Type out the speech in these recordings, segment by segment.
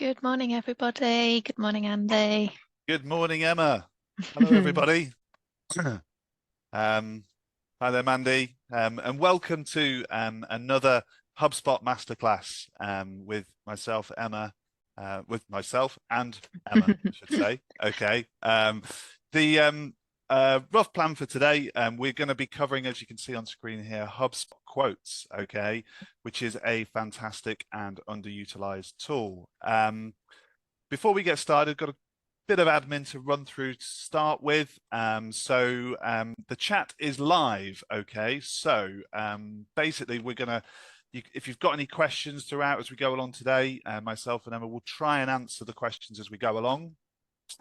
Good morning, everybody. Good morning, Andy. Good morning, Emma. Hello, everybody. Hi there, Mandy, and welcome to another HubSpot Masterclass with myself, Emma, with myself and Emma, I should say. Okay. The rough plan for today, we're going to be covering, as you can see on screen here, HubSpot Quotes, okay, which is a fantastic and underutilized tool. Before we get started, got a bit of admin to run through to start with. The chat is live, okay? So basically we're gonna, if you've got any questions throughout as we go along today, myself and Emma will try and answer the questions as we go along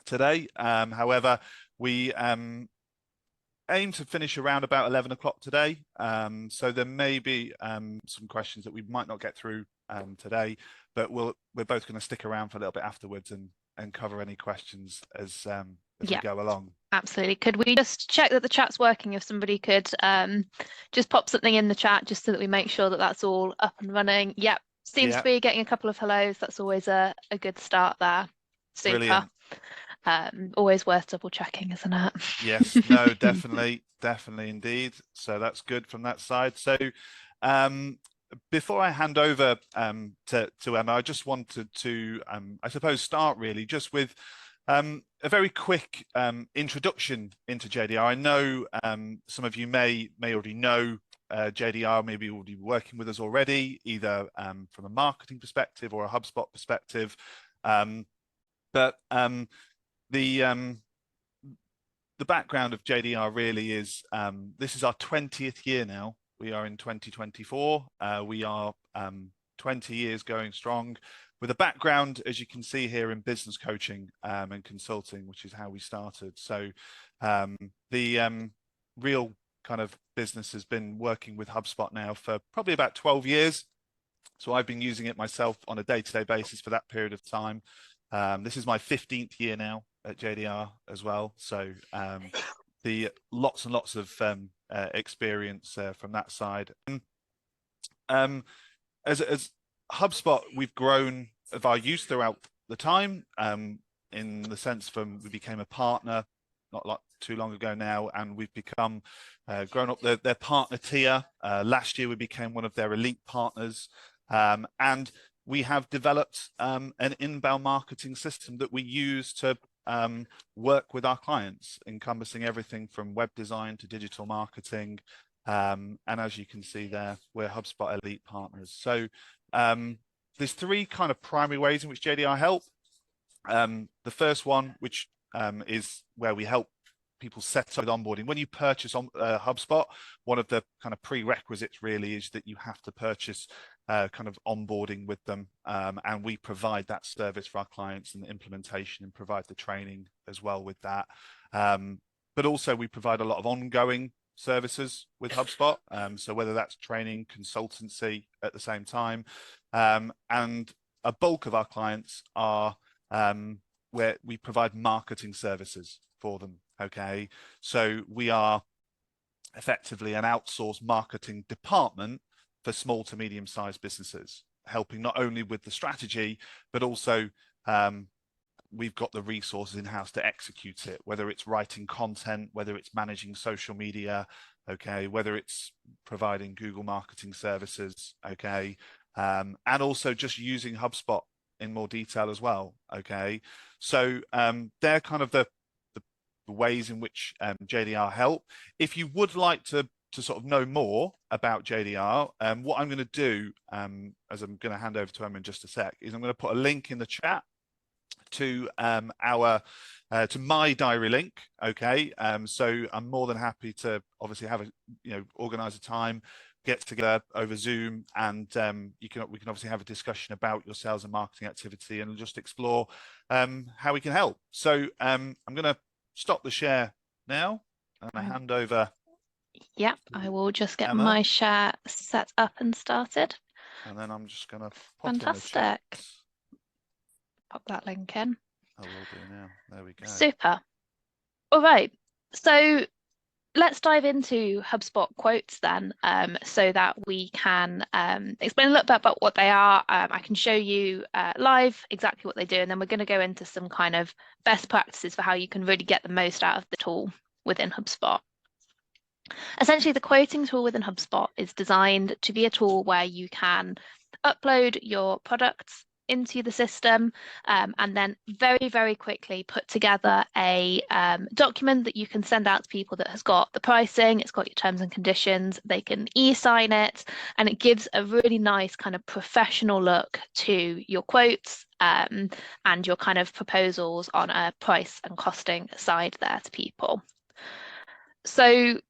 today. However, we aim to finish around about 11 o'clock today. So there may be some questions that we might not get through today, but we're both going to stick around for a little bit afterwards and cover any questions as we go along. Absolutely. Could we just check that the chat's working? If somebody could just pop something in the chat just so that we make sure that that's all up and running. Yep. Seems to be getting a couple of hellos. That's always a good start there. Super. Brilliant. Always worth double checking, isn't it? Yes, no, definitely indeed. So that's good from that side. So before I hand over to Emma, I just wanted to, I suppose, start really just with a very quick introduction into JDR. I know some of you may already know JDR, maybe already working with us already, either from a marketing perspective or a HubSpot perspective. But the background of JDR really is this is our 20th year now. We are in 2024. We are 20 years going strong with a background, as you can see here, in business coaching and consulting, which is how we started. So the real kind of business has been working with HubSpot now for probably about 12 years. So I've been using it myself on a day-to-day basis for that period of time. This is my 15th year now at JDR as well. So the lots and lots of experience from that side. As HubSpot, we've grown of our use throughout the time in the sense from we became a partner not too long ago now, and we've become grown up their partner tier. Last year we became one of their elite partners, and we have developed an inbound marketing system that we use to work with our clients, encompassing everything from web design to digital marketing. And as you can see there, we're HubSpot elite partners. So there's three kind of primary ways in which JDR help. The first one, which is where we help people set up with onboarding. When you purchase on HubSpot, one of the kind of prerequisites really is that you have to purchase kind of onboarding with them, and we provide that service for our clients and the implementation and provide the training as well with that. But also we provide a lot of ongoing services with HubSpot, so whether that's training, consultancy at the same time, and a bulk of our clients are where we provide marketing services for them. Okay, so we are effectively an outsourced marketing department for small to medium-sized businesses, helping not only with the strategy, but also we've got the resources in-house to execute it, whether it's writing content, whether it's managing social media, okay, whether it's providing Google marketing services, okay, and also just using HubSpot in more detail as well, okay. So they're kind of the ways in which JDR help. If you would like to sort of know more about JDR, what I'm going to do, as I'm going to hand over to Emma in just a sec, is I'm going to put a link in the chat to to my diary link. Okay, so I'm more than happy to obviously have organize a time, get together over Zoom, and we can obviously have a discussion about your sales and marketing activity and just explore how we can help. So I'm going to stop the share now and I hand over. Yep, I will just get Emma. my share set up and started. And then I'm just going to pop in the chat. Pop that link in. I will do now. There we go. Super. All right. So let's dive into HubSpot Quotes then, so that we can explain a little bit about what they are. I can show you live exactly what they do, and then we're going to go into some kind of best practices for how you can really get the most out of the tool within HubSpot. Essentially, the quoting tool within HubSpot is designed to be a tool where you can upload your products into the system, and then very, very quickly put together a document that you can send out to people that has got the pricing, it's got your terms and conditions, they can e-sign it, and it gives a really nice kind of professional look to your quotes and your kind of proposals on a price and costing side there to people. So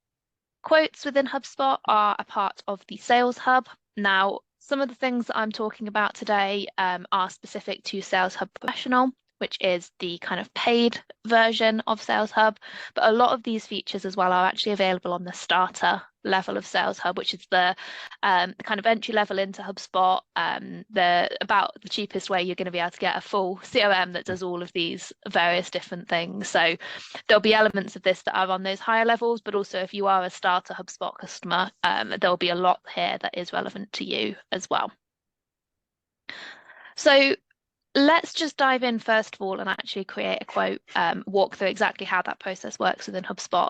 quotes within HubSpot are a part of the Sales Hub. Now, some of the things that I'm talking about today are specific to Sales Hub Professional, which is the kind of paid version of Sales Hub. But a lot of these features as well are actually available on the starter level of Sales Hub, which is the kind of entry level into HubSpot, about the cheapest way you're going to be able to get a full CRM that does all of these various different things. So there'll be elements of this that are on those higher levels, but also if you are a starter HubSpot customer, there'll be a lot here that is relevant to you as well. So let's just dive in first of all and actually create a quote, walk through exactly how that process works within HubSpot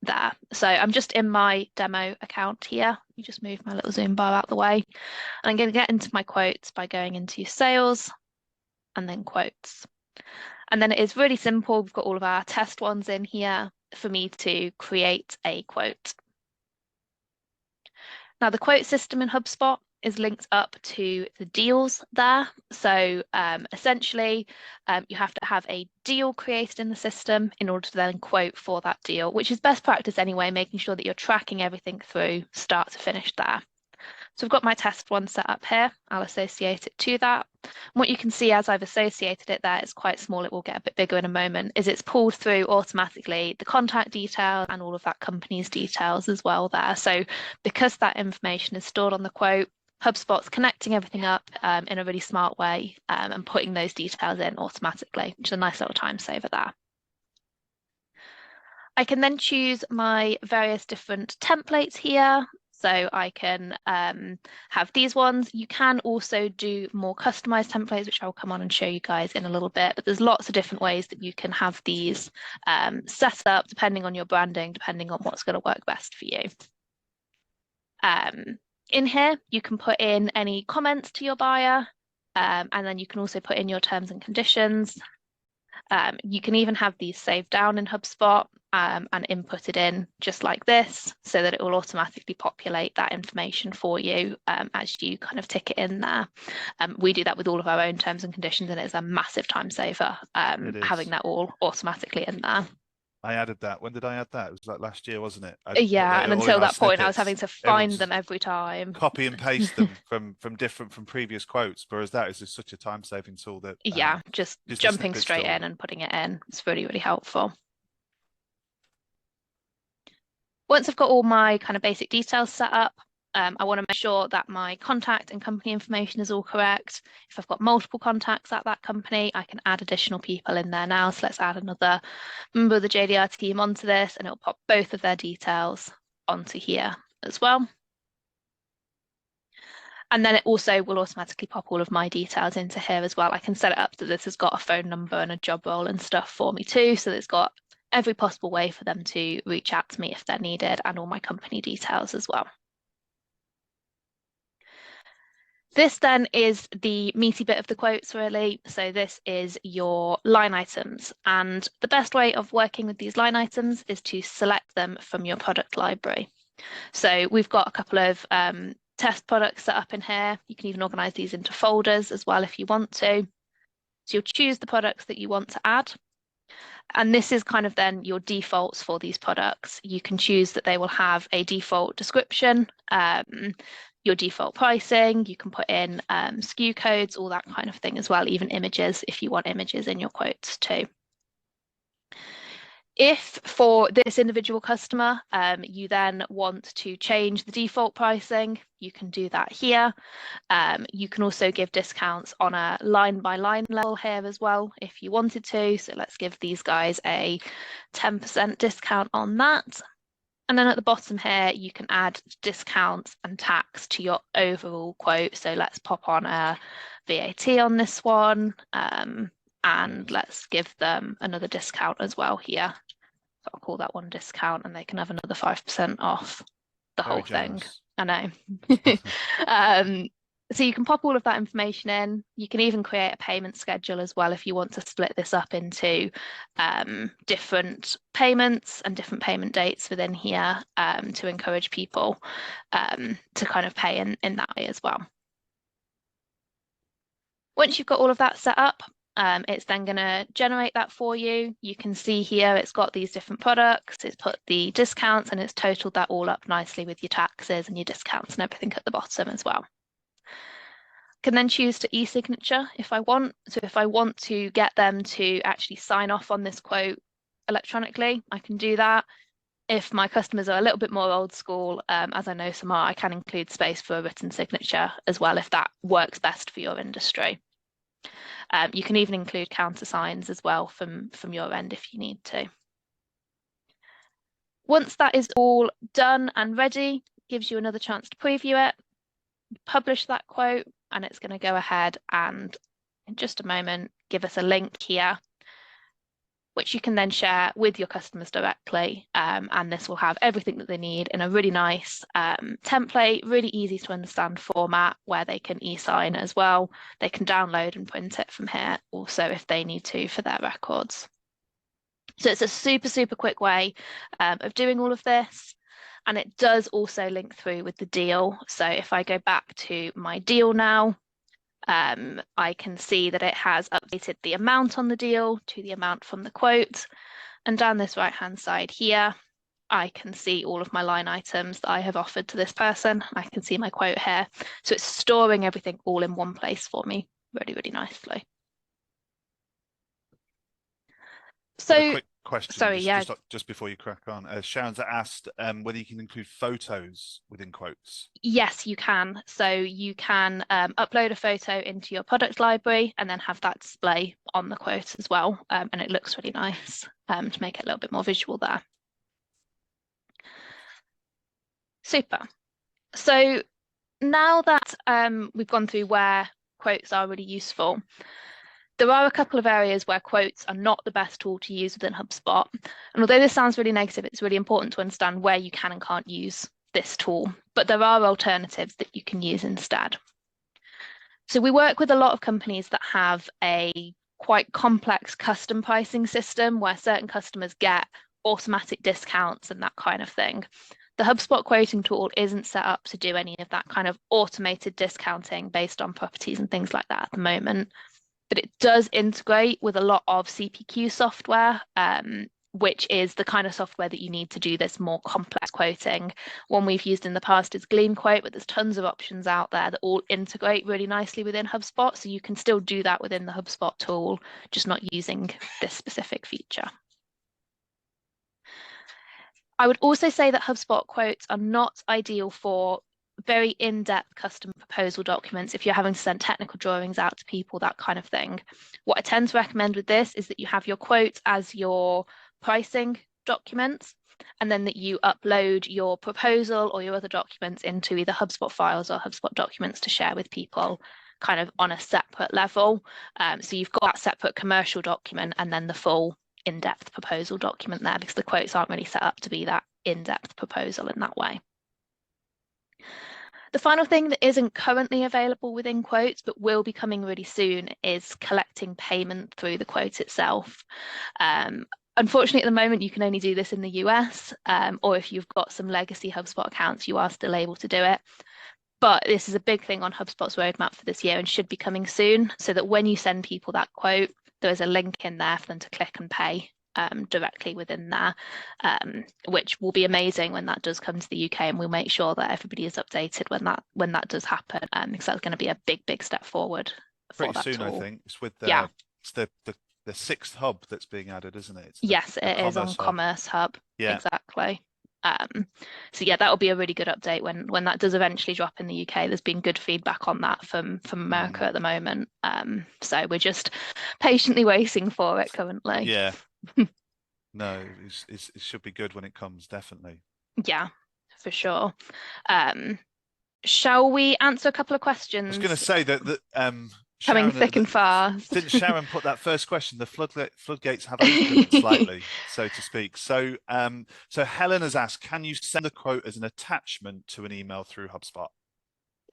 there. So I'm just in my demo account here. You just move my little Zoom bar out the way. And I'm going to get into my quotes by going into sales and then quotes. And then it is really simple. We've got all of our test ones in here for me to create a quote. Now the quote system in HubSpot is linked up to the deals there. So essentially, you have to have a deal created in the system in order to then quote for that deal, which is best practice anyway, making sure that you're tracking everything through start to finish there. So I've got my test one set up here. I'll associate it to that. And what you can see as I've associated it there, it's quite small. It will get a bit bigger in a moment, is it's pulled through automatically the contact detail and all of that company's details as well there. So because that information is stored on the quote, HubSpot's connecting everything up in a really smart way and putting those details in automatically, which is a nice little time saver there. I can then choose my various different templates here. So I can have these ones. You can also do more customized templates, which I'll come on and show you guys in a little bit. But there's lots of different ways that you can have these set up depending on your branding, depending on what's going to work best for you. In here, you can put in any comments to your buyer, and then you can also put in your terms and conditions. You can even have these saved down in HubSpot and input it in just like this so that it will automatically populate that information for you as you kind of tick it in there. We do that with all of our own terms and conditions, and it's a massive time saver having that all automatically in there. I added that. When did I add that? It was like last year, wasn't it? Yeah, and until that point, I was having to find them every time. Copy and paste them from previous quotes, whereas that is just such a time-saving tool that yeah, just jumping straight in and putting it in. It's really, really helpful. Once I've got all my kind of basic details set up, I want to make sure that my contact and company information is all correct. If I've got multiple contacts at that company, I can add additional people in there now. So let's add another member of the JDR team onto this, and it'll pop both of their details onto here as well. And then it also will automatically pop all of my details into here as well. I can set it up that this has got a phone number and a job role and stuff for me too. So it's got every possible way for them to reach out to me if they're needed, and all my company details as well. This then is the meaty bit of the quotes really. So this is your line items, and the best way of working with these line items is to select them from your product library. So we've got a couple of test products set up in here. You can even organize these into folders as well if you want to. So you'll choose the products that you want to add. And this is kind of then your defaults for these products. You can choose that they will have a default description, your default pricing, you can put in SKU codes, all that kind of thing as well, even images if you want images in your quotes too. If for this individual customer, you then want to change the default pricing, you can do that here. You can also give discounts on a line by line level here as well, if you wanted to. So let's give these guys a 10% discount on that. And then at the bottom here, you can add discounts and tax to your overall quote. So let's pop on a VAT on this one, and let's give them another discount as well here. So I'll call that one discount, and they can have another 5% off the whole thing. I know. So you can pop all of that information in. You can even create a payment schedule as well if you want to split this up into different payments and different payment dates within here, to encourage people to kind of pay in that way as well. Once you've got all of that set up, it's then going to generate that for you. You can see here it's got these different products, it's put the discounts, and it's totaled that all up nicely with your taxes and your discounts and everything at the bottom as well. Can then choose to e-signature if I want. So if I want to get them to actually sign off on this quote electronically, I can do that. If my customers are a little bit more old school, as I know some are, I can include space for a written signature as well if that works best for your industry. You can even include countersigns as well from your end if you need to. Once that is all done and ready, gives you another chance to preview it, publish that quote, and it's going to go ahead and in just a moment give us a link here, which you can then share with your customers directly, and this will have everything that they need in a really nice template, really easy to understand format where they can e-sign as well. They can download and print it from here also if they need to for their records. So it's a super, super quick way of doing all of this. And it does also link through with the deal. So if I go back to my deal now, I can see that it has updated the amount on the deal to the amount from the quote. And down this right-hand side here, I can see all of my line items that I have offered to this person. I can see my quote here. So it's storing everything all in one place for me really, really nicely. So, quick question. Sorry, just before you crack on, Sharon's asked whether you can include photos within quotes. Yes, you can. So you can upload a photo into your product library and then have that display on the quote as well. And it looks really nice to make it a little bit more visual there. Super. So now that we've gone through where quotes are really useful, there are a couple of areas where quotes are not the best tool to use within HubSpot. And although this sounds really negative, it's really important to understand where you can and can't use this tool. But there are alternatives that you can use instead. So we work with a lot of companies that have a quite complex custom pricing system where certain customers get automatic discounts and that kind of thing. The HubSpot quoting tool isn't set up to do any of that kind of automated discounting based on properties and things like that at the moment. But it does integrate with a lot of CPQ software, which is the kind of software that you need to do this more complex quoting. One we've used in the past is Gleam Quote, but there's tons of options out there that all integrate really nicely within HubSpot. So you can still do that within the HubSpot tool, just not using this specific feature. I would also say that HubSpot quotes are not ideal for very in-depth custom proposal documents if you're having to send technical drawings out to people, that kind of thing. What I tend to recommend with this is that you have your quotes as your pricing documents, and then that you upload your proposal or your other documents into either HubSpot files or HubSpot documents to share with people kind of on a separate level. So you've got that separate commercial document and then the full in-depth proposal document there, because the quotes aren't really set up to be that in-depth proposal in that way. The final thing that isn't currently available within quotes but will be coming really soon is collecting payment through the quote itself. Unfortunately, at the moment, you can only do this in the US, or if you've got some legacy HubSpot accounts, you are still able to do it. But this is a big thing on HubSpot's roadmap for this year and should be coming soon, so that when you send people that quote, there is a link in there for them to click and pay directly within there, which will be amazing when that does come to the UK, and we'll make sure that everybody is updated when that does happen, because that's going to be a big step forward for that soon tool. I think it's with the it's the sixth hub that's being added, isn't it? Yes, it is on Commerce Hub. Yeah, exactly. So yeah, that will be a really good update when that does eventually drop in the UK. There's been good feedback on that from America at the moment, so we're just patiently waiting for it currently. Yeah. No, it should be good when it comes, definitely. Yeah, for sure. Shall we answer a couple of I was going to questions say that coming Sharon, thick and fast? didn't Sharon put that first question? The floodgates have opened slightly, so to speak. So, so Helen has asked, can you send a quote as an attachment to an email through HubSpot?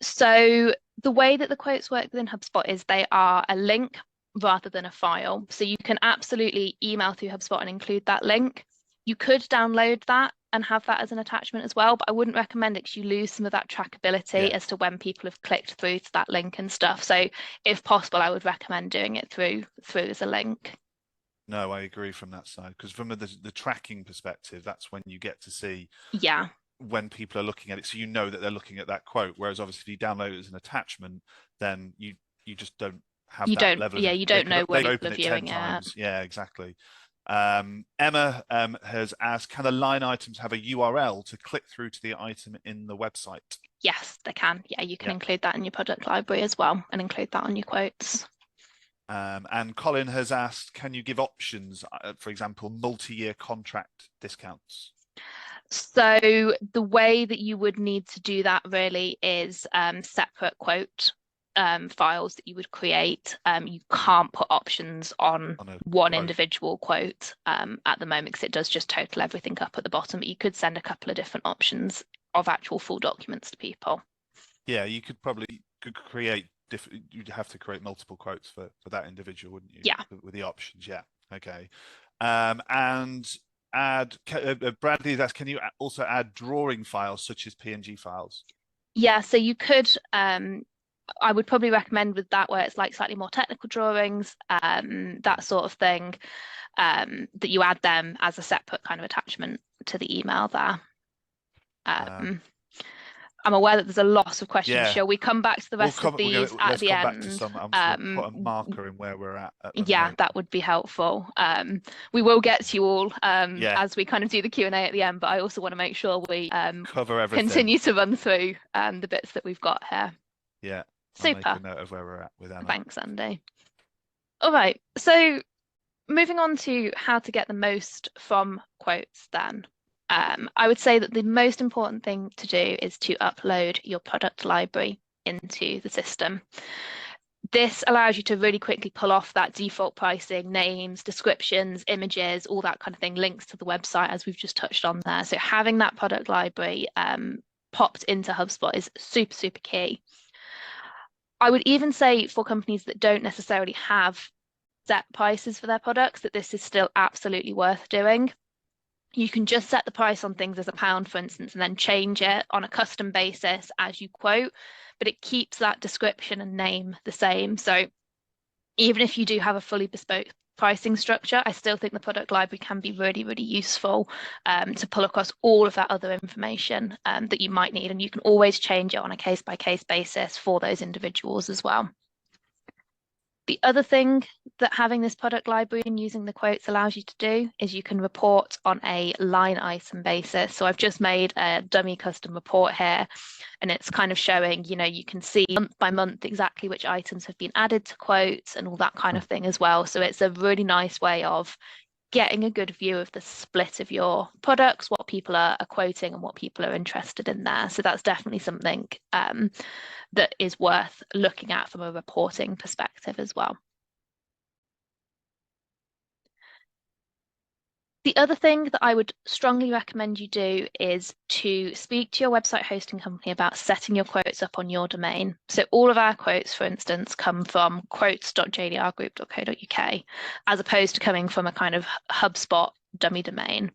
So the way that the quotes work within HubSpot is they are a link rather than a file. So you can absolutely email through HubSpot and include that link. You could download that and have that as an attachment as well, but I wouldn't recommend it because you lose some of that trackability as to when people have clicked through to that link and stuff. So if possible, I would recommend doing it through as a link. No, I agree from that side, because from the tracking perspective, that's when you get to see when people are looking at it, so you know that they're looking at that quote. Whereas obviously if you download it as an attachment, then you just don't have that level of, you don't know where people are viewing 10 times. Yeah, exactly. Emma has asked, can the line items have a URL to click through to the item in the website? Yes, they can. Yeah, you can include that in your product library as well and include that on your quotes. And Colin has asked, can you give options, for example, multi-year contract discounts? So the way that you would need to do that really is separate quote files that you would create. You can't put options on one individual quote at the moment because it does just total everything up at the bottom. But you could send a couple of different options of actual full documents to people. Yeah, you could create different. You'd have to create multiple quotes for that individual, wouldn't you? Yeah. With the options, yeah. Okay. And add. Bradley, can you also add drawing files such as PNG files? Yeah, so you could. I would probably recommend with that where it's like slightly more technical drawings, that sort of thing, that you add them as a separate kind of attachment to the email there. I'm aware that there's a lot of questions. Yeah. Shall we come back to the rest of these at the end? Back to some. I'm just going to put a marker in where we're at the moment. That would be helpful. We will get to you all as we kind of do the Q&A at the end, but I also want to make sure we cover everything. Continue to run through the bits that we've got here. Yeah. Super. I'll make a note of where we're at with Anna. Thanks, Andy. All right. So moving on to how to get the most from quotes then. I would say that the most important thing to do is to upload your product library into the system. This allows you to really quickly pull off that default pricing, names, descriptions, images, all that kind of thing, links to the website as we've just touched on there. So having that product library popped into HubSpot is super, super key. I would even say for companies that don't necessarily have set prices for their products, that this is still absolutely worth doing. You can just set the price on things as £1, for instance, and then change it on a custom basis as you quote, but it keeps that description and name the same. So even if you do have a fully bespoke pricing structure, I still think the product library can be really, really useful to pull across all of that other information that you might need. And you can always change it on a case-by-case basis for those individuals as well. The other thing that having this product library and using the quotes allows you to do is you can report on a line item basis. So I've just made a dummy custom report here, and it's kind of showing, you can see month by month exactly which items have been added to quotes and all that kind of thing as well. So it's a really nice way of getting a good view of the split of your products, what people are quoting and what people are interested in there. So that's definitely something that is worth looking at from a reporting perspective as well. The other thing that I would strongly recommend you do is to speak to your website hosting company about setting your quotes up on your domain. So all of our quotes, for instance, come from quotes.jdrgroup.co.uk, as opposed to coming from a kind of HubSpot dummy domain.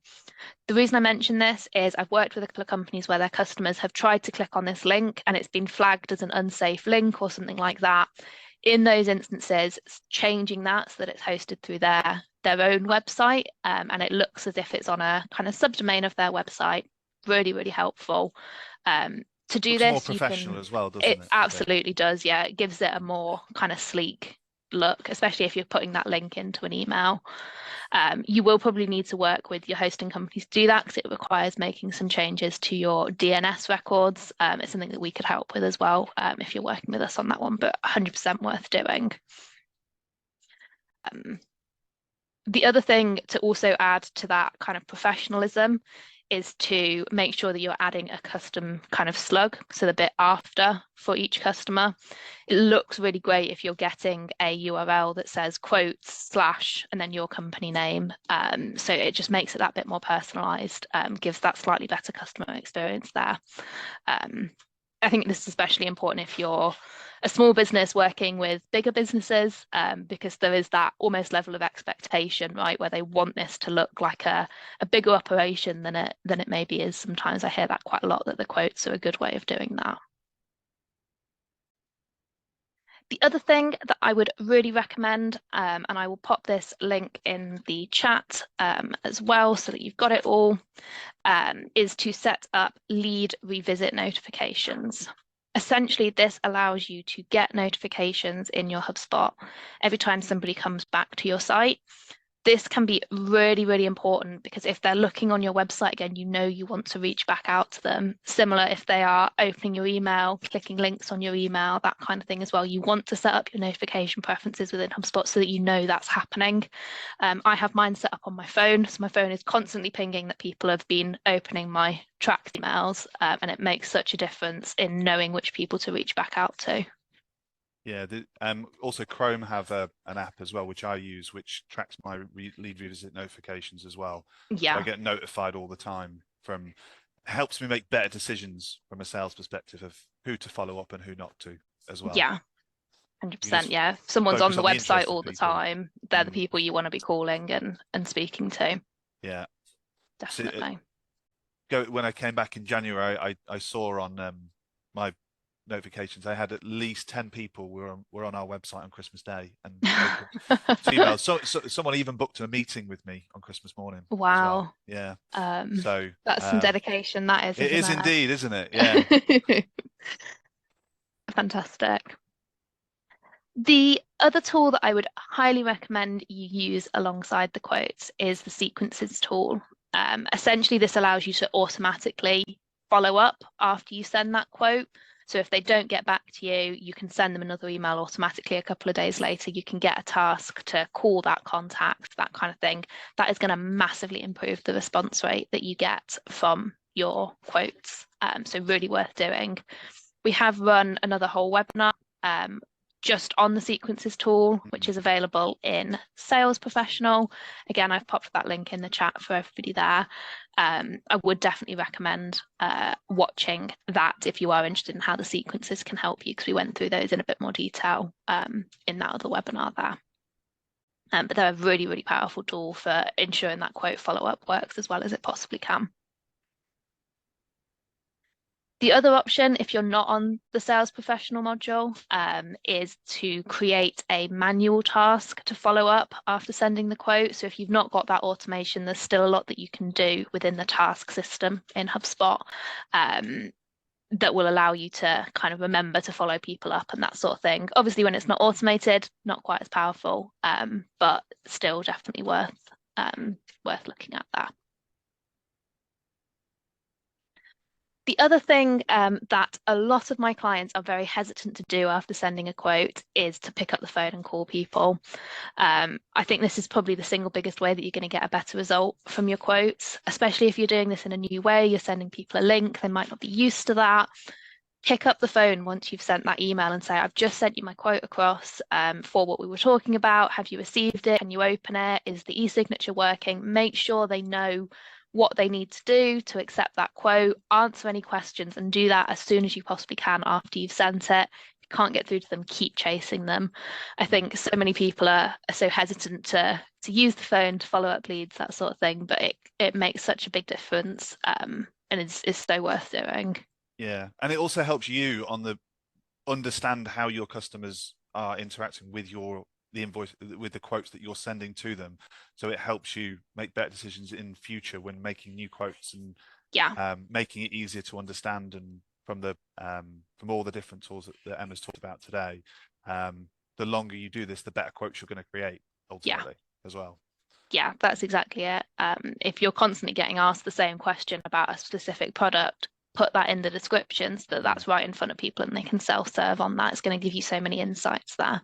The reason I mention this is I've worked with a couple of companies where their customers have tried to click on this link and it's been flagged as an unsafe link or something like that. In those instances, changing that so that it's hosted through their own website and it looks as if it's on a kind of subdomain of their website, really, really helpful. To do this, more professional as well, doesn't it? It absolutely does, yeah. It gives it a more kind of sleek look, especially if you're putting that link into an email. You will probably need to work with your hosting companies to do that because it requires making some changes to your DNS records. It's something that we could help with as well if you're working with us on that one, but 100% worth doing. The other thing to also add to that kind of professionalism is to make sure that you're adding a custom kind of slug, so the bit after for each customer. It looks really great if you're getting a URL that says quotes / and then your company name. So it just makes it that bit more personalized, gives that slightly better customer experience there. I think this is especially important if you're a small business working with bigger businesses, because there is that almost level of expectation, right, where they want this to look like a bigger operation than it maybe is. Sometimes I hear that quite a lot, that the quotes are a good way of doing that. The other thing that I would really recommend, and I will pop this link in the chat as well so that you've got it all, is to set up lead revisit notifications. Essentially, this allows you to get notifications in your HubSpot every time somebody comes back to your site. This can be really, really important, because if they're looking on your website again, you know you want to reach back out to them. Similar if they are opening your email, clicking links on your email, that kind of thing as well. You want to set up your notification preferences within HubSpot so that you know that's happening. I have mine set up on my phone, so my phone is constantly pinging that people have been opening my tracked emails, and it makes such a difference in knowing which people to reach back out to. Yeah, also Chrome have an app as well, which I use, which tracks my lead revisit notifications as well. Yeah. So I get notified all the time helps me make better decisions from a sales perspective of who to follow up and who not to as well. Yeah, 100%. Yeah, if someone's on the website all the time, they're the people you want to be calling and speaking to. Yeah, definitely. When I came back in January, I saw on my notifications I had at least 10 people were on our website on Christmas Day and emails. So someone even booked a meeting with me on Christmas morning. Wow. As well. Yeah. So that's some dedication. That is. It is indeed, isn't it? Yeah. Fantastic. The other tool that I would highly recommend you use alongside the quotes is the sequences tool. Essentially, this allows you to automatically follow up after you send that quote. So if they don't get back to you, you can send them another email automatically a couple of days later. You can get a task to call that contact, that kind of thing. That is going to massively improve the response rate that you get from your quotes. So really worth doing. We have run another whole webinar just on the sequences tool, which is available in Sales Professional. Again, I've popped that link in the chat for everybody there. I would definitely recommend watching that if you are interested in how the sequences can help you, because we went through those in a bit more detail in that other webinar there. But they're a really, really powerful tool for ensuring that quote follow-up works as well as it possibly can. The other option, if you're not on the Sales Professional module, is to create a manual task to follow up after sending the quote. So if you've not got that automation, there's still a lot that you can do within the task system in HubSpot that will allow you to kind of remember to follow people up and that sort of thing. Obviously, when it's not automated, not quite as powerful, but still definitely worth looking at that. The other thing that a lot of my clients are very hesitant to do after sending a quote is to pick up the phone and call people. I think this is probably the single biggest way that you're going to get a better result from your quotes, especially if you're doing this in a new way. You're sending people a link, they might not be used to that. Pick up the phone once you've sent that email and say, I've just sent you my quote across for what we were talking about. Have you received it? Can you open it? Is the e-signature working? Make sure they know what they need to do to accept that quote, answer any questions, and do that as soon as you possibly can after you've sent it. If you can't get through to them, keep chasing them. I think so many people are so hesitant to use the phone to follow up leads, that sort of thing, but it makes such a big difference, and it's so worth doing. Yeah, and it also helps you understand how your customers are interacting with the invoice, with the quotes that you're sending to them. So it helps you make better decisions in future when making new quotes and making it easier to understand. And from all the different tools that Emma's talked about today, the longer you do this, the better quotes you're going to create ultimately as well. Yeah, that's exactly it. If you're constantly getting asked the same question about a specific product, put that in the description so that that's right in front of people and they can self-serve on that. It's going to give you so many insights there.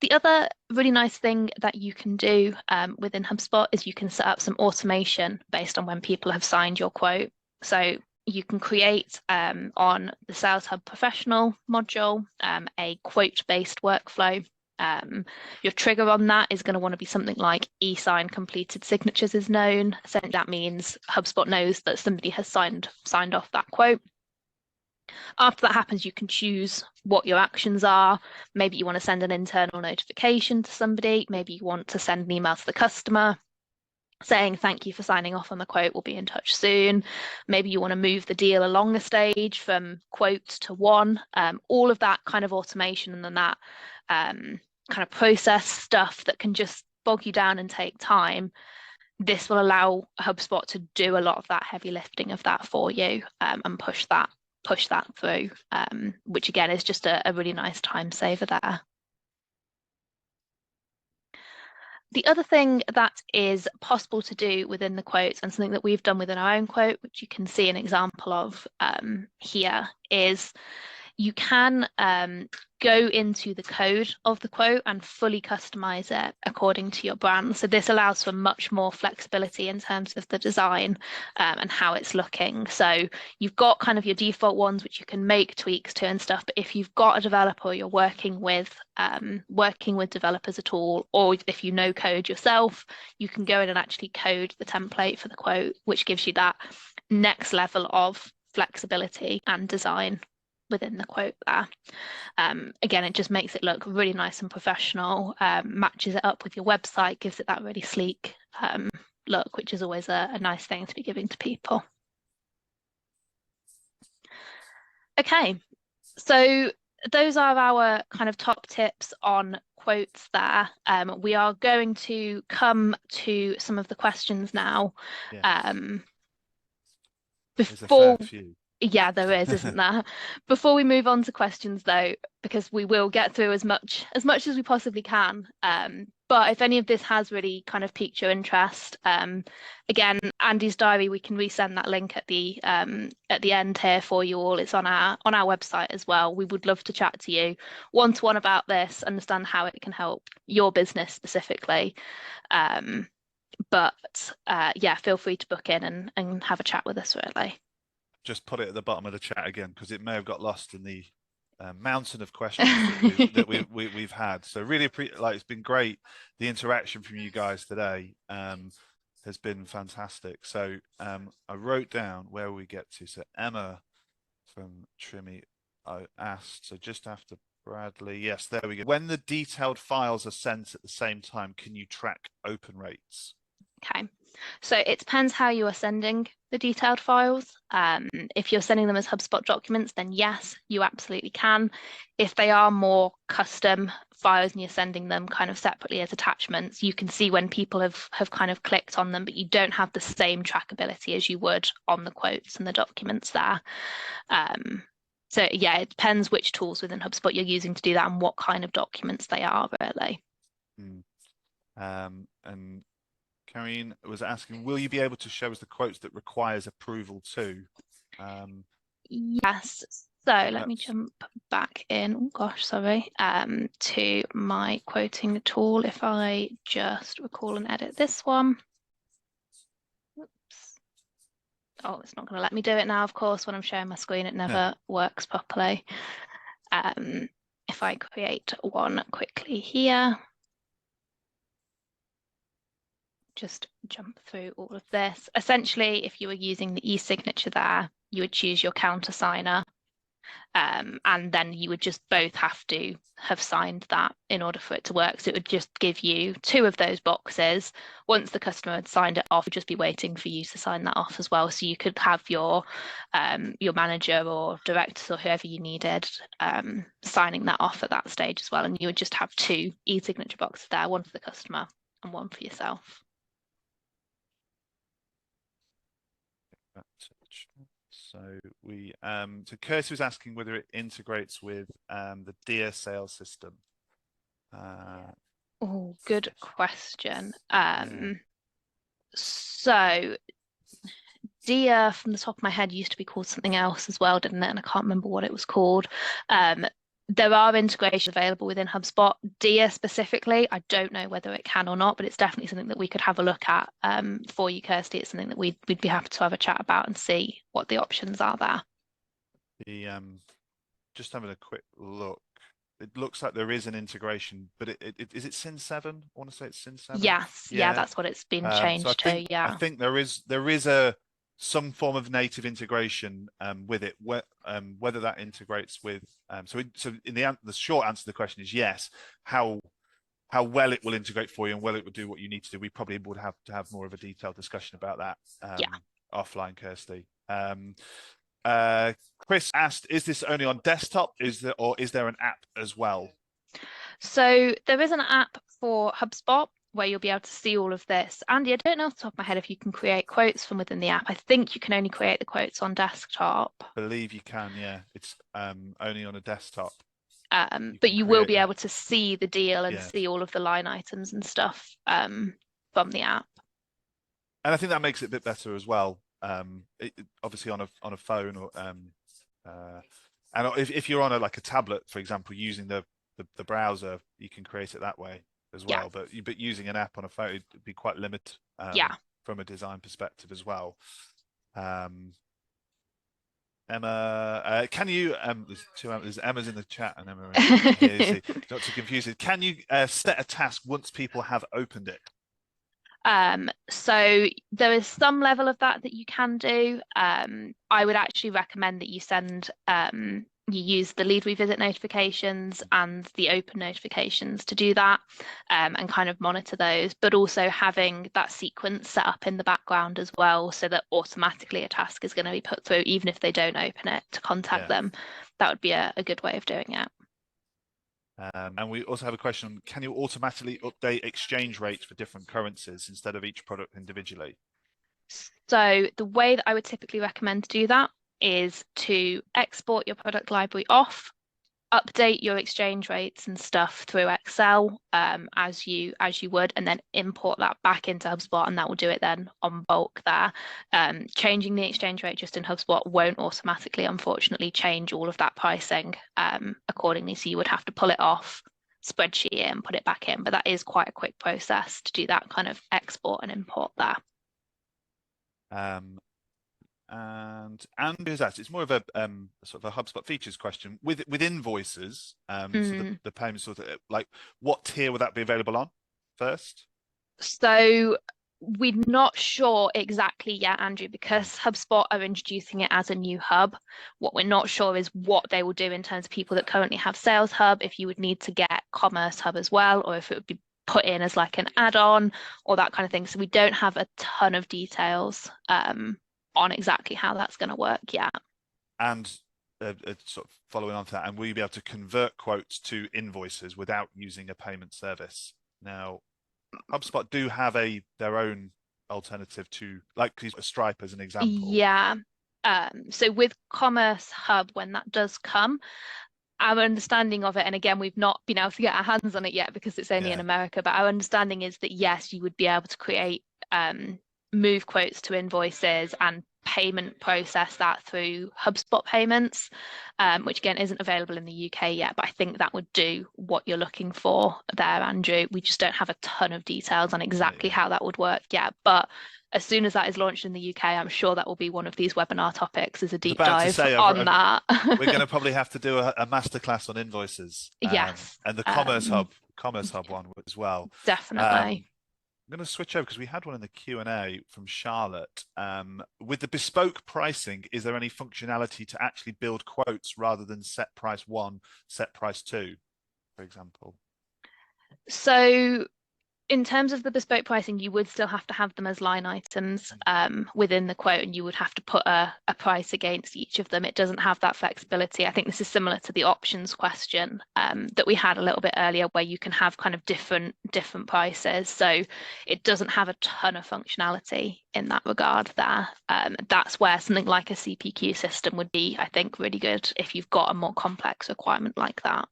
The other really nice thing that you can do within HubSpot is you can set up some automation based on when people have signed your quote. So you can create on the Sales Hub Professional module a quote-based workflow. Your trigger on that is going to want to be something like e-sign completed signatures is known. Essentially, that means HubSpot knows that somebody has signed off that quote. After that happens, you can choose what your actions are. Maybe you want to send an internal notification to somebody. Maybe you want to send an email to the customer saying thank you for signing off on the quote, we'll be in touch soon. Maybe you want to move the deal along a stage from quote to one. All of that kind of automation and then that kind of process stuff that can just bog you down and take time. This will allow HubSpot to do a lot of that heavy lifting of that for you and push that through, which again is just a really nice time saver there. The other thing that is possible to do within the quotes and something that we've done within our own quote, which you can see an example of here, is you can go into the code of the quote and fully customize it according to your brand. So this allows for much more flexibility in terms of the design and how it's looking. So you've got kind of your default ones which you can make tweaks to and stuff, but if you've got a developer you're working with developers at all, or if you know code yourself, you can go in and actually code the template for the quote, which gives you that next level of flexibility and design within the quote there. Again, it just makes it look really nice and professional, matches it up with your website, gives it that really sleek look, which is always a nice thing to be giving to people. Okay, so those are our kind of top tips on quotes there. We are going to come to some of the questions now. Yes. Before, There's a fair few. yeah, there is, isn't there? Before we move on to questions, though, because we will get through as much as we possibly can. But if any of this has really kind of piqued your interest, again, Andy's diary, we can resend that link at the end here for you all. It's on our website as well. We would love to chat to you one-to-one about this, understand how it can help your business specifically. But yeah, feel free to book in and have a chat with us, really. Just put it at the bottom of the chat again because it may have got lost in the mountain of questions that we've had. So really appreciate, it's been great. The interaction from you guys today has been fantastic. So I wrote down where we get to. So Emma from Trimmy asked, so just after Bradley, yes, there we go. When the detailed files are sent at the same time, can you track open rates? Okay, so it depends how you are sending the detailed files. If you're sending them as HubSpot documents, then yes, you absolutely can. If they are more custom files and you're sending them kind of separately as attachments, you can see when people have kind of clicked on them, but you don't have the same trackability as you would on the quotes and the documents there. So yeah, it depends which tools within HubSpot you're using to do that and what kind of documents they are, really. And Karine was asking, will you be able to show us the quotes that requires approval too? Yes. So let me jump back in. Oh gosh, sorry. To my quoting tool. If I just recall and edit this one. Oops. Oh, it's not going to let me do it now. Of course, when I'm sharing my screen, it never works properly. If I create one quickly here. Just jump through all of this. Essentially, if you were using the e-signature there, you would choose your countersigner, and then you would just both have to have signed that in order for it to work. So it would just give you two of those boxes. Once the customer had signed it off, would just be waiting for you to sign that off as well. So you could have your manager or directors or whoever you needed signing that off at that stage as well. And you would just have two e-signature boxes there, one for the customer and one for yourself. So so Kirsty was asking whether it integrates with the Dear sales system. Oh, good question. So Dear, from the top of my head, used to be called something else as well, didn't it? And I can't remember what it was called. There are integrations available within HubSpot. DR specifically, I don't know whether it can or not, but it's definitely something that we could have a look at for you, Kirsty. It's something that we'd be happy to have a chat about and see what the options are there. The just having a quick look. It looks like there is an integration, but is it Sin 7? I want to say it's Sin 7. Yes, yeah, that's what it's been changed to. Yeah, I think there is some form of native integration with it. Whether that integrates with so in the short answer to the question is yes. How well it will integrate for you and whether it will do what you need to do, we probably would have to have more of a detailed discussion about that offline, Kirsty. Chris asked, is this only on desktop? Is there an app as well? So there is an app for HubSpot where you'll be able to see all of this. Andy, I don't know off the top of my head if you can create quotes from within the app. I think you can only create the quotes on desktop. I believe you can, yeah. It's only on a desktop. But you will be able to see the deal and see all of the line items and stuff from the app. And I think that makes it a bit better as well. Obviously on a phone or and if you're on a tablet, for example, using the browser, you can create it that way as well. But using an app on a phone, it'd be quite limited from a design perspective as well. Emma, can you there's Emma's in the chat and Emma here, not to confuse it. Can you set a task once people have opened it? So there is some level of that you can do. I would actually recommend that you send you use the lead revisit notifications and the open notifications to do that, and kind of monitor those, but also having that sequence set up in the background as well, so that automatically a task is going to be put through even if they don't open it to contact them. That would be a good way of doing it. And we also have a question: can you automatically update exchange rates for different currencies instead of each product individually? So the way that I would typically recommend to do that is to export your product library off, update your exchange rates and stuff through Excel as you would, and then import that back into HubSpot, and that will do it then on bulk there. Changing the exchange rate just in HubSpot won't automatically, unfortunately, change all of that pricing accordingly. So you would have to pull it off, spreadsheet it, and put it back in. But that is quite a quick process to do that kind of export and import there. And Andrew's asked, it's more of a sort of a HubSpot features question with invoices. So the payment sort of what tier would that be available on first? So we're not sure exactly yet, Andrew, because HubSpot are introducing it as a new hub. What we're not sure is what they will do in terms of people that currently have Sales Hub, if you would need to get Commerce Hub as well, or if it would be put in as like an add-on or that kind of thing. So we don't have a ton of details on exactly how that's going to work yet. And sort of following on to that, and will you be able to convert quotes to invoices without using a payment service? Now, HubSpot do have their own alternative to, like Stripe as an example. Yeah. So with Commerce Hub, when that does come, our understanding of it, and again, we've not been able to get our hands on it yet because it's only in America, but our understanding is that yes, you would be able to create move quotes to invoices and payment process that through HubSpot payments, which again isn't available in the UK yet, but I think that would do what you're looking for there, Andrew. We just don't have a ton of details on exactly how that would work yet, but as soon as that is launched in the UK, I'm sure that will be one of these webinar topics, is a deep dive on that. We're going to probably have to do a masterclass on invoices. Yes. And the Commerce Hub one as well. Definitely. I'm going to switch over because we had one in the Q&A from Charlotte. With the bespoke pricing, is there any functionality to actually build quotes rather than set price 1, set price 2, for example? So in terms of the bespoke pricing, you would still have to have them as line items within the quote, and you would have to put a price against each of them. It doesn't have that flexibility. I think this is similar to the options question that we had a little bit earlier, where you can have kind of different prices. So it doesn't have a ton of functionality in that regard there. That's where something like a CPQ system would be, I think, really good if you've got a more complex requirement like that.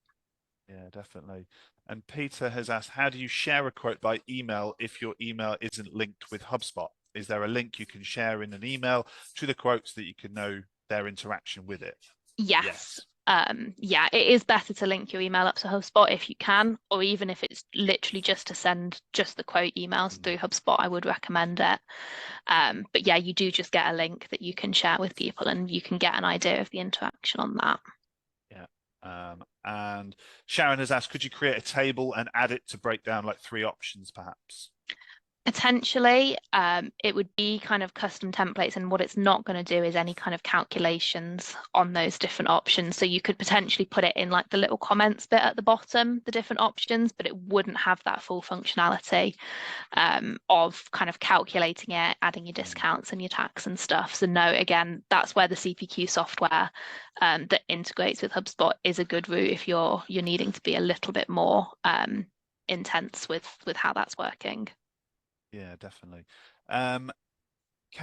Yeah, definitely. And Peter has asked, how do you share a quote by email if your email isn't linked with HubSpot? Is there a link you can share in an email to the quotes that you can know their interaction with it? Yes. yeah, it is better to link your email up to HubSpot if you can, or even if it's literally just to send just the quote emails through HubSpot, I would recommend it. But yeah, you do just get a link that you can share with people and you can get an idea of the interaction on that. Yeah. And Sharon has asked, could you create a table and add it to break down like 3 options perhaps? Potentially, it would be kind of custom templates, and what it's not going to do is any kind of calculations on those different options. So you could potentially put it in like the little comments bit at the bottom, the different options, but it wouldn't have that full functionality of kind of calculating it, adding your discounts and your tax and stuff. So no, again, that's where the CPQ software that integrates with HubSpot is a good route if you're needing to be a little bit more intense with how that's working. Yeah, definitely. Can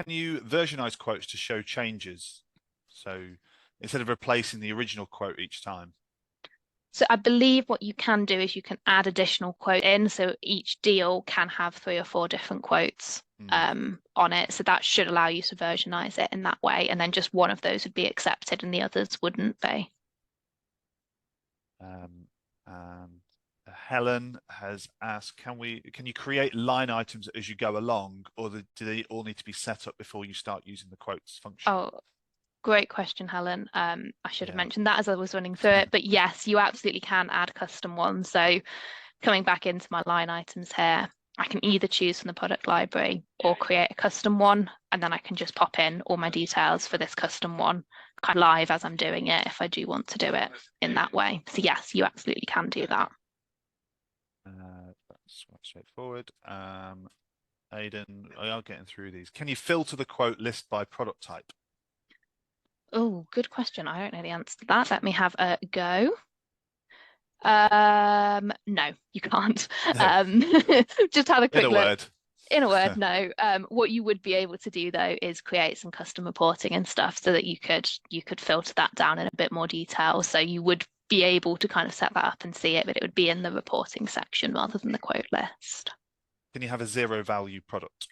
you versionize quotes to show changes? So instead of replacing the original quote each time? So I believe what you can do is you can add additional quote in. So each deal can have 3 or 4 different quotes on it. So that should allow you to versionize it in that way. And then just one of those would be accepted and the others wouldn't be. And Helen has asked, can you create line items as you go along, or do they all need to be set up before you start using the quotes function? Oh, great question, Helen. I should have mentioned that as I was running through it, but yes, you absolutely can add custom ones. So coming back into my line items here, I can either choose from the product library or create a custom one, and then I can just pop in all my details for this custom one kind of live as I'm doing it if I do want to do it in that way. So yes, you absolutely can do that. That's quite straightforward. Aidan, I are getting through these. Can you filter the quote list by product type? Oh, good question. I don't know the answer to that. Let me have a go. No, you can't. No. Just had a quick look. Word. In a word, no. What you would be able to do though is create some custom reporting and stuff so that you could filter that down in a bit more detail. So you would be able to kind of set that up and see it, but it would be in the reporting section rather than the quote list. Can you have a 0 value product?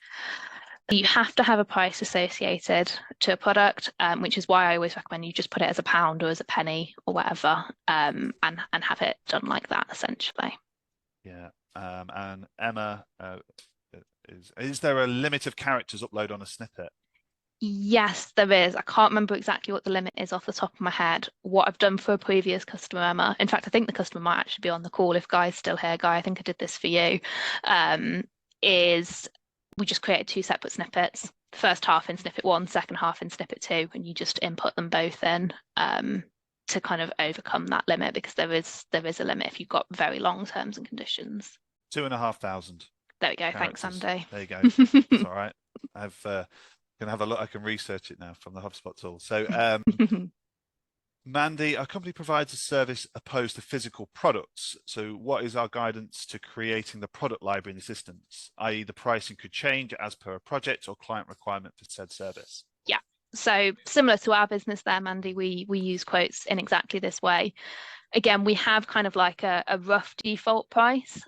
You have to have a price associated to a product, which is why I always recommend you just put it as a pound or as a penny or whatever, and have it done like that essentially. Yeah. And Emma, is there a limit of characters upload on a snippet? Yes, there is. I can't remember exactly what the limit is off the top of my head. What I've done for a previous customer, Emma, in fact, I think the customer might actually be on the call if Guy's still here. Guy, I think I did this for you, is we just created 2 separate snippets. The first half in snippet 1, second half in snippet 2, and you just input them both in to kind of overcome that limit, because there is a limit if you've got very long terms and conditions. 2,500. There we go. Characters. Thanks, Andy. There you go. It's all right. I've can have a look. I can research it now from the HubSpot tool. So Mandy, our company provides a service opposed to physical products. So what is our guidance to creating the product library in the systems, i.e. the pricing could change as per a project or client requirement for said service? Yeah. So similar to our business there, Mandy, we use quotes in exactly this way. Again, we have kind of like a rough default price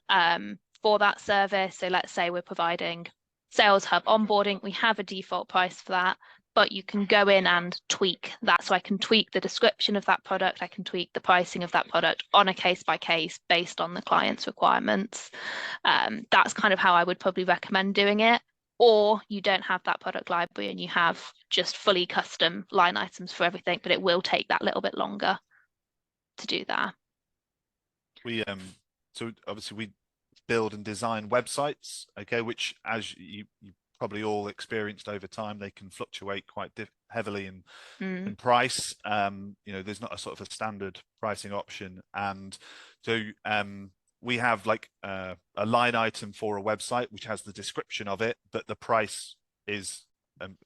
for that service. So let's say we're providing Sales Hub onboarding, we have a default price for that, but you can go in and tweak that. So I can tweak the description of that product, I can tweak the pricing of that product on a case by case based on the client's requirements. That's kind of how I would probably recommend doing it. Or you don't have that product library and you have just fully custom line items for everything, but it will take that little bit longer to do that. We so obviously we build and design websites, okay, which as you probably all experienced over time, they can fluctuate quite heavily in price. You know, there's not a sort of a standard pricing option, and so we have like a line item for a website which has the description of it, but the price is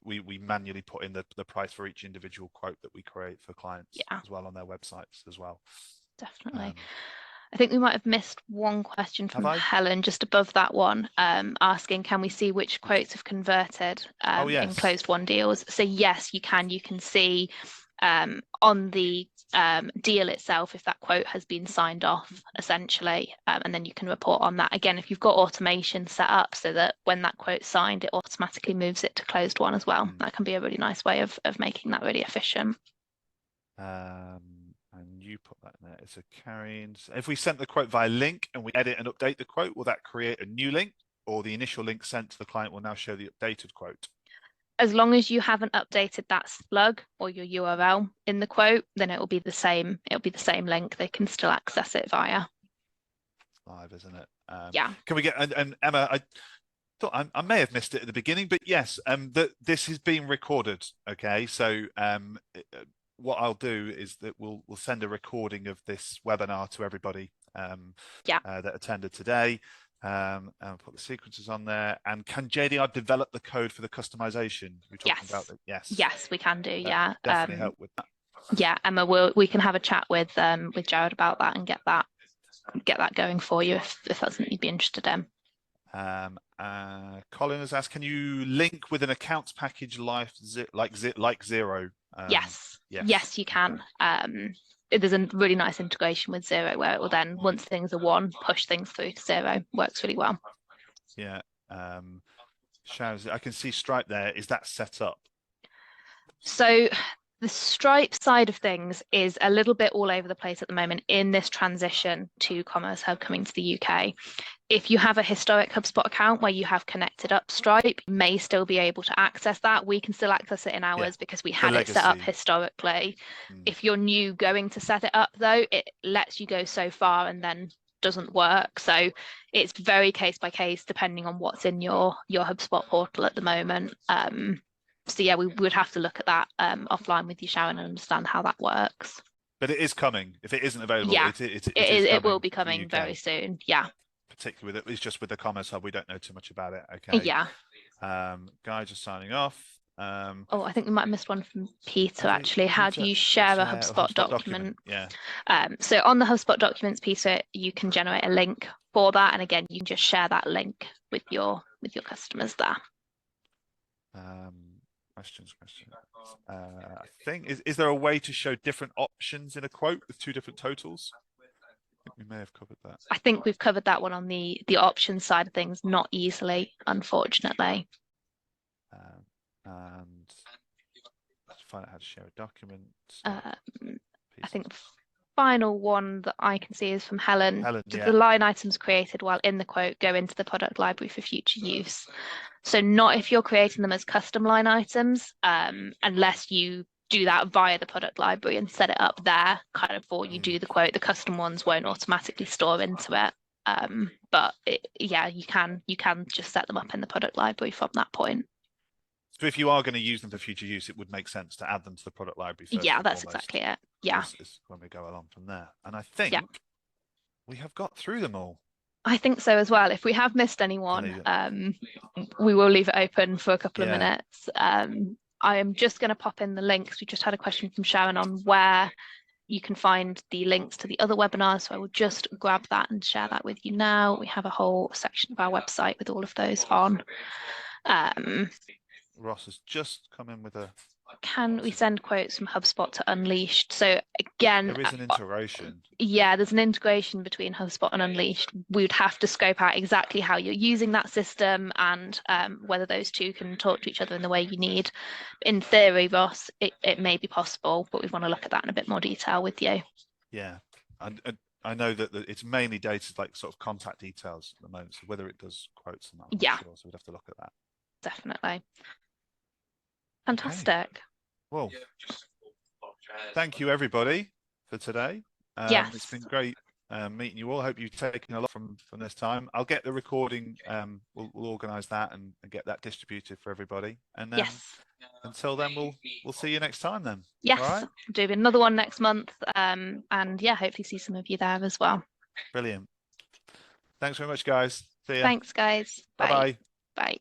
we manually put in the price for each individual quote that we create for clients as well on their websites as well. Definitely. I think we might have missed one question from Helen just above that one, asking, can we see which quotes have converted in closed won deals? So yes, you can. You can see on the deal itself if that quote has been signed off, essentially, and then you can report on that. Again, if you've got automation set up so that when that quote's signed, it automatically moves it to closed won as well. That can be a really nice way of making that really efficient. And you put that in there. It's a carrying. If we sent the quote via link and we edit and update the quote, will that create a new link, or the initial link sent to the client will now show the updated quote? As long as you haven't updated that slug or your URL in the quote, then it will be the same. It'll be the same link. They can still access it via. Live, isn't it? Yeah. Can we get, and Emma, I thought I may have missed it at the beginning, but yes, this is being recorded. Okay, so what I'll do is that we'll send a recording of this webinar to everybody that attended today. And put the sequences on there. And can JDR develop the code for the customization? We're talking about that. Yes, we can do. Yeah, definitely help with that. Yeah, Emma, we can have a chat with Jared about that and get that going for you if that's something you'd be interested in. Colin has asked, can you link with an accounts package like Xero? Yes, you can. There's a really nice integration with Xero where it will then, once things are won, push things through to Xero. Works really well. Yeah. Shows, I can see Stripe there. Is that set up? So the Stripe side of things is a little bit all over the place at the moment in this transition to Commerce Hub coming to the UK. If you have a historic HubSpot account where you have connected up Stripe, you may still be able to access that. We can still access it in ours because we had it set up historically. If you're new going to set it up though, it lets you go so far and then doesn't work. So it's very case by case depending on what's in your HubSpot portal at the moment. So yeah, we would have to look at that offline with you, Sharon, and understand how that works. But it is coming. If it isn't available, it will be coming very soon. Yeah. Particularly with it's just with the Commerce Hub, we don't know too much about it. Okay. Yeah. Guy just signing off. Oh, I think we might have missed one from Peter actually. How do you share a HubSpot document? Yeah. So on the HubSpot documents, Peter, you can generate a link for that, and again, you can just share that link with your customers there. Questions. I think is there a way to show different options in a quote with two different totals? I think we may have covered that. I think we've covered that one on the options side of things, not easily, unfortunately. And let's find out how to share a document. I think the final one that I can see is from Helen. Yeah. The line items created while in the quote go into the product library for future use. So not if you're creating them as custom line items, unless you do that via the product library and set it up there kind of before you do the quote. The custom ones won't automatically store into it. But you can just set them up in the product library from that point. So if you are going to use them for future use, it would make sense to add them to the product library first. Yeah, that's exactly it. Yeah. Is when we go along from there. And I think we have got through them all. I think so as well. If we have missed anyone, we will leave it open for a couple of minutes. I am just going to pop in the links. We just had a question from Sharon on where you can find the links to the other webinars. So I will just grab that and share that with you now. We have a whole section of our website with all of those on. Ross has just come in with a... Can we send quotes from HubSpot to Unleashed? So again, there is an integration. Yeah, there's an integration between HubSpot and Unleashed. We would have to scope out exactly how you're using that system and whether those two can talk to each other in the way you need. In theory, Ross, it may be possible, but we want to look at that in a bit more detail with you. Yeah, and I know that it's mainly data like sort of contact details at the moment. So whether it does quotes and that, I'm not sure, so we'd have to look at that. Definitely. Fantastic. Okay. Well, thank you everybody for today. Yes, it's been great meeting you all. I hope you've taken a lot from this time. I'll get the recording. We'll organise that and get that distributed for everybody. And then until then, we'll see you next time then. Yes, all right? Do another one next month. And yeah, hopefully see some of you there as well. Brilliant. Thanks very much, guys. See ya. Thanks, guys. Bye. Bye-bye. Bye.